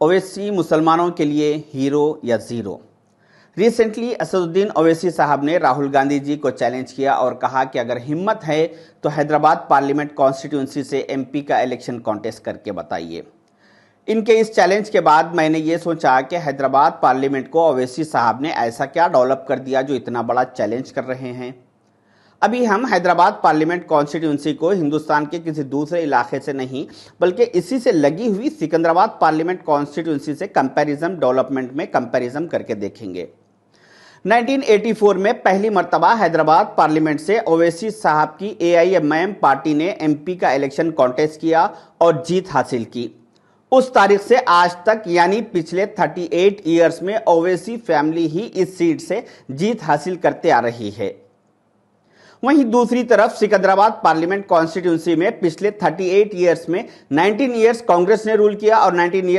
ओवैसी मुसलमानों के लिए हीरो या जीरो। रिसेंटली असदुद्दीन ओवैसी साहब ने राहुल गांधी जी को चैलेंज किया और कहा कि अगर हिम्मत है तो हैदराबाद पार्लियामेंट कॉन्स्टिट्यूंसी से एमपी का इलेक्शन कॉन्टेस्ट करके बताइए। इनके इस चैलेंज के बाद मैंने ये सोचा कि हैदराबाद पार्लियामेंट को ओवैसी साहब ने ऐसा क्या डेवलप कर दिया जो इतना बड़ा चैलेंज कर रहे हैं। अभी हम हैदराबाद पार्लियामेंट कॉन्स्टिट्यूंसी को हिंदुस्तान के किसी दूसरे इलाके से नहीं बल्कि इसी से लगी हुई सिकंदराबाद पार्लियामेंट कॉन्स्टिट्यूंसी से कंपैरिजन डेवलपमेंट में कंपैरिजन करके देखेंगे। 1984 में पहली मर्तबा हैदराबाद पार्लियामेंट से ओवैसी साहब की एआईएमआईएम पार्टी ने एमपी का इलेक्शन कॉन्टेस्ट किया और जीत हासिल की। उस तारीख से आज तक यानी पिछले 38 ईयर्स में ओवैसी फैमिली ही इस सीट से जीत हासिल करते आ रही है। वहीं दूसरी तरफ सिकंदराबाद पार्लियामेंट कॉन्स्टिट्यूंसी में पिछले 38 ईयर्स में 19 ईयर्स कांग्रेस ने रूल किया और 19 ईयर्स